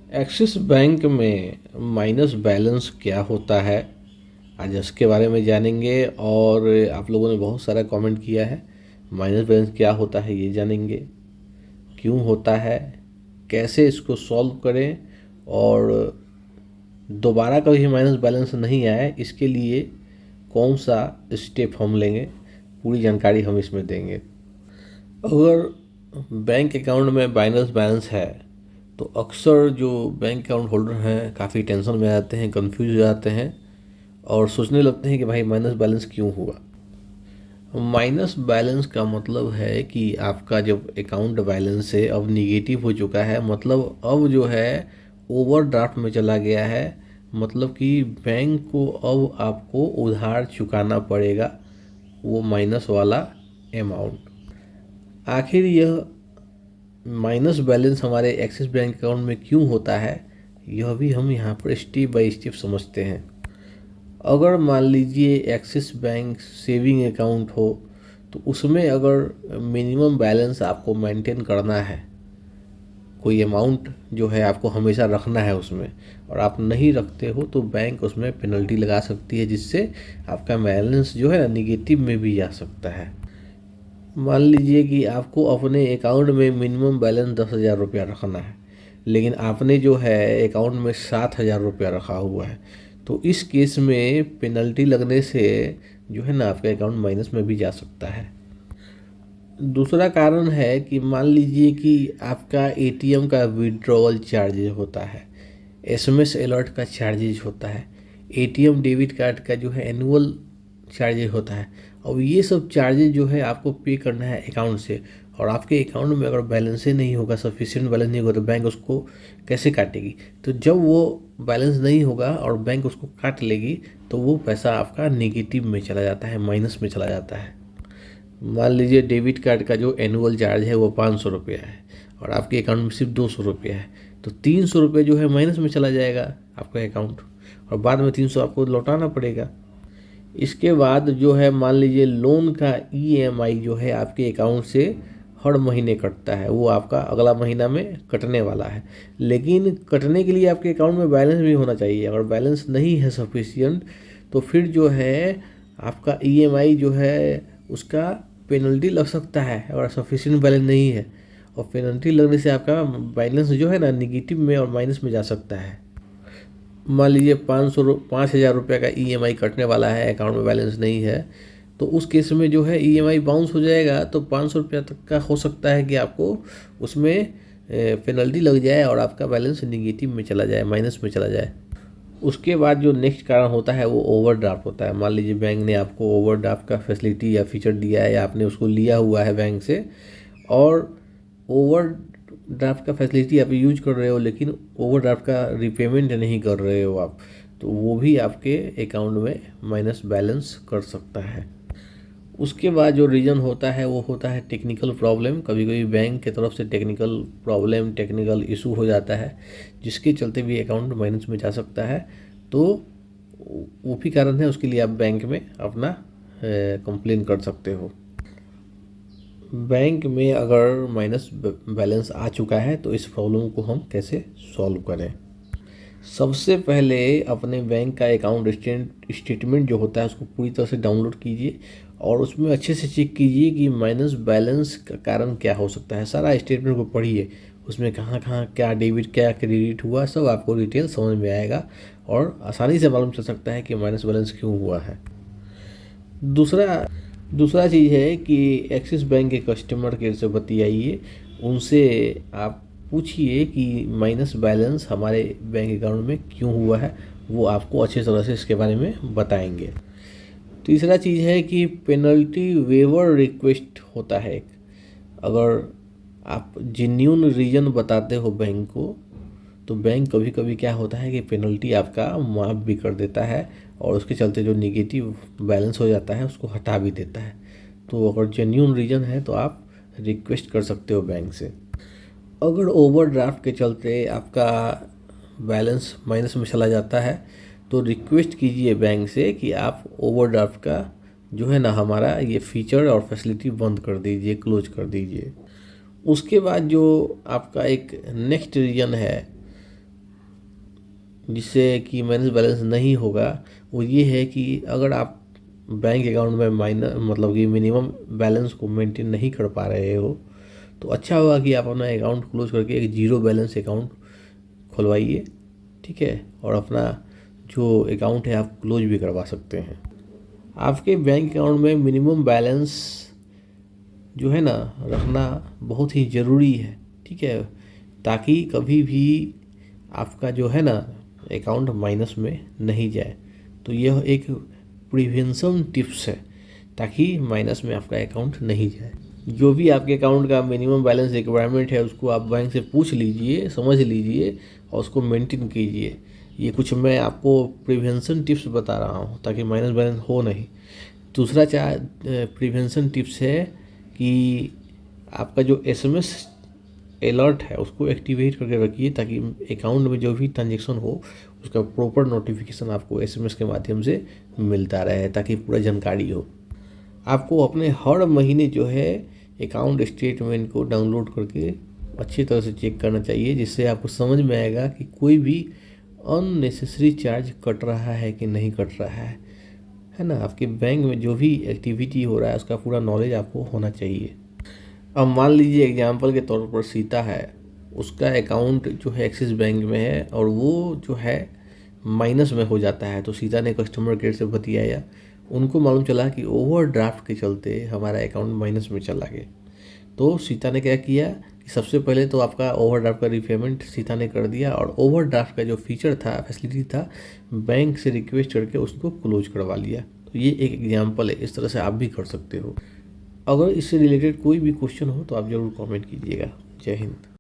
Axis bank में minus balance क्या होता है, आज इसके बारे में जानेंगे। और आप लोगों ने बहुत सारा कमेंट किया है, माइनस बैलेंस क्या होता है ये जानेंगे, क्यों होता है, कैसे इसको सॉल्व करें, और दोबारा कभी माइनस बैलेंस नहीं आए इसके लिए कौन सा स्टेप हम लेंगे, पूरी जानकारी हम इसमें देंगे। अगर बैंक अकाउंट में माइनस बैलेंस है तो अक्सर जो बैंक अकाउंट होल्डर हैं काफ़ी टेंशन में आ जाते हैं, कंफ्यूज हो जाते हैं और सोचने लगते हैं कि भाई माइनस बैलेंस क्यों हुआ। माइनस बैलेंस का मतलब है कि आपका जब अकाउंट बैलेंस है अब निगेटिव हो चुका है, मतलब अब जो है ओवरड्राफ्ट में चला गया है, मतलब कि बैंक को अब आपको उधार चुकाना पड़ेगा वो माइनस वाला अमाउंट। आखिर यह माइनस बैलेंस हमारे एक्सिस बैंक अकाउंट में क्यों होता है, यह भी हम यहाँ पर स्टेप बाय स्टेप समझते हैं। अगर मान लीजिए एक्सिस बैंक सेविंग अकाउंट हो तो उसमें अगर मिनिमम बैलेंस आपको मेंटेन करना है, कोई अमाउंट जो है आपको हमेशा रखना है उसमें, और आप नहीं रखते हो तो बैंक उसमें पेनल्टी लगा सकती है, जिससे आपका बैलेंस जो है ना निगेटिव में भी जा सकता है। मान लीजिए कि आपको अपने अकाउंट में मिनिमम बैलेंस 10,000 रुपया रखना है, लेकिन आपने जो है अकाउंट में 7,000 रुपया रखा हुआ है, तो इस केस में पेनल्टी लगने से जो है ना आपका अकाउंट माइनस में भी जा सकता है। दूसरा कारण है कि मान लीजिए कि आपका एटीएम का विड्रॉवल चार्जेज होता है, एसएमएस अलर्ट का चार्जेज होता है, एटीएम डेबिट कार्ड का जो है एनुअल चार्जेज होता है। अब ये सब चार्जेज जो है आपको पे करना है अकाउंट से, और आपके अकाउंट में अगर बैलेंस ही नहीं होगा, सफिशिएंट बैलेंस नहीं होगा, तो बैंक उसको कैसे काटेगी। तो जब वो बैलेंस नहीं होगा और बैंक उसको काट लेगी तो वो पैसा आपका नेगेटिव में चला जाता है, माइनस में चला जाता है। मान लीजिए डेबिट कार्ड का जो एनुअल चार्ज है वो 500 रुपया है और आपके अकाउंट में सिर्फ 200 रुपया है, तो 300 रुपये जो है माइनस में चला जाएगा आपका अकाउंट, और बाद में 300 आपको लौटाना पड़ेगा। इसके बाद जो है मान लीजिए लोन का ईएमआई जो है आपके अकाउंट से हर महीने कटता है, वो आपका अगला महीना में कटने वाला है, लेकिन कटने के लिए आपके अकाउंट में बैलेंस भी होना चाहिए। अगर बैलेंस नहीं है सफिशिएंट तो फिर जो है आपका ईएमआई जो है उसका पेनल्टी लग सकता है, अगर सफिशिएंट बैलेंस नहीं है, और पेनल्टी लगने से आपका बैलेंस जो है ना निगेटिव में और माइनस में जा सकता है। मान लीजिए 5,000 रुपये का ईएमआई कटने वाला है, अकाउंट में बैलेंस नहीं है, तो उस केस में जो है ईएमआई बाउंस हो जाएगा, तो 500 रुपया तक का हो सकता है कि आपको उसमें पेनल्टी लग जाए और आपका बैलेंस निगेटिव में चला जाए, माइनस में चला जाए। उसके बाद जो नेक्स्ट कारण होता है वो ओवरड्राफ्ट होता है। मान लीजिए बैंक ने आपको ओवरड्राफ्ट का फैसिलिटी या फीचर दिया है, या आपने उसको लिया हुआ है बैंक से, और ओवरड्राफ्ट का फैसिलिटी आप यूज कर रहे हो लेकिन ओवरड्राफ्ट का रिपेमेंट नहीं कर रहे हो आप, तो वो भी आपके अकाउंट में माइनस बैलेंस कर सकता है। उसके बाद जो रीज़न होता है वो होता है टेक्निकल प्रॉब्लम। कभी कभी बैंक की तरफ से टेक्निकल प्रॉब्लम, टेक्निकल इशू हो जाता है, जिसके चलते भी अकाउंट माइनस में जा सकता है, तो वो भी कारण है। उसके लिए आप बैंक में अपना कंप्लेन कर सकते हो। बैंक में अगर माइनस बैलेंस आ चुका है तो इस प्रॉब्लम को हम कैसे सॉल्व करें। सबसे पहले अपने बैंक का अकाउंट स्टेटमेंट जो होता है उसको पूरी तरह से डाउनलोड कीजिए और उसमें अच्छे से चेक कीजिए कि माइनस बैलेंस का कारण क्या हो सकता है। सारा स्टेटमेंट को पढ़िए, उसमें कहाँ कहाँ क्या डेबिट क्या क्रेडिट हुआ सब आपको डिटेल समझ में आएगा और आसानी से मालूम चल सकता है कि माइनस बैलेंस क्यों हुआ है। दूसरा चीज़ है कि एक्सिस बैंक के कस्टमर केयर से बतियाइए, उनसे आप पूछिए कि माइनस बैलेंस हमारे बैंक अकाउंट में क्यों हुआ है, वो आपको अच्छे तरह से इसके बारे में बताएंगे। तीसरा चीज़ है कि पेनल्टी वेवर रिक्वेस्ट होता है एक। अगर आप जेन्युइन रीज़न बताते हो बैंक को, तो बैंक कभी कभी क्या होता है कि पेनल्टी आपका माफ़ भी कर देता है और उसके चलते जो निगेटिव बैलेंस हो जाता है उसको हटा भी देता है। तो अगर जेन्युइन रीज़न है तो आप रिक्वेस्ट कर सकते हो बैंक से। अगर ओवरड्राफ्ट के चलते आपका बैलेंस माइनस में चला जाता है तो रिक्वेस्ट कीजिए बैंक से कि आप ओवरड्राफ्ट का जो है ना हमारा ये फीचर और फैसिलिटी बंद कर दीजिए, क्लोज कर दीजिए। उसके बाद जो आपका एक नेक्स्ट रीजन है जिससे कि माइनस बैलेंस नहीं होगा वो ये है कि अगर आप बैंक अकाउंट में मतलब कि मिनिमम बैलेंस को मेंटेन नहीं कर पा रहे हो तो अच्छा होगा कि आप अपना अकाउंट क्लोज करके एक जीरो बैलेंस अकाउंट खुलवाइए, ठीक है, और अपना जो अकाउंट है आप क्लोज भी करवा सकते हैं। आपके बैंक अकाउंट में मिनिमम बैलेंस जो है ना रखना बहुत ही ज़रूरी है, ठीक है, ताकि कभी भी आपका जो है ना अकाउंट माइनस में नहीं जाए। तो यह एक प्रिवेंशन टिप्स है ताकि माइनस में आपका अकाउंट नहीं जाए। जो भी आपके अकाउंट का मिनिमम बैलेंस रिक्वायरमेंट है उसको आप बैंक से पूछ लीजिए, समझ लीजिए और उसको मेंटेन कीजिए। ये कुछ मैं आपको प्रिवेंशन टिप्स बता रहा हूँ ताकि माइनस बैलेंस हो नहीं। दूसरा प्रिवेंशन टिप्स है कि आपका जो एसएमएस अलर्ट है उसको एक्टिवेट करके रखिए ताकि अकाउंट में जो भी ट्रांजेक्शन हो उसका प्रॉपर नोटिफिकेशन आपको एसएमएस के माध्यम से मिलता रहे ताकि पूरा जानकारी हो। आपको अपने हर महीने जो है अकाउंट स्टेटमेंट को डाउनलोड करके अच्छी तरह से चेक करना चाहिए, जिससे आपको समझ में आएगा कि कोई भी अननेसेसरी चार्ज कट रहा है कि नहीं कट रहा है ना। आपके बैंक में जो भी एक्टिविटी हो रहा है उसका पूरा नॉलेज आपको होना चाहिए। अब मान लीजिए एग्जाम्पल के तौर पर सीता है, उसका अकाउंट जो है एक्सिस बैंक में है और वो जो है माइनस में हो जाता है। तो सीता ने कस्टमर केयर से बतियाया, उनको मालूम चला कि ओवरड्राफ्ट के चलते हमारा अकाउंट माइनस में चला गया। तो सीता ने क्या किया कि सबसे पहले तो आपका ओवरड्राफ्ट का रीपेमेंट सीता ने कर दिया और ओवरड्राफ्ट का जो फीचर था, फैसिलिटी था, बैंक से रिक्वेस्ट करके उसको क्लोज करवा लिया। तो ये एक एग्जाम्पल है, इस तरह से आप भी कर सकते हो। अगर इससे रिलेटेड कोई भी क्वेश्चन हो तो आप ज़रूर कमेंट कीजिएगा। जय हिंद।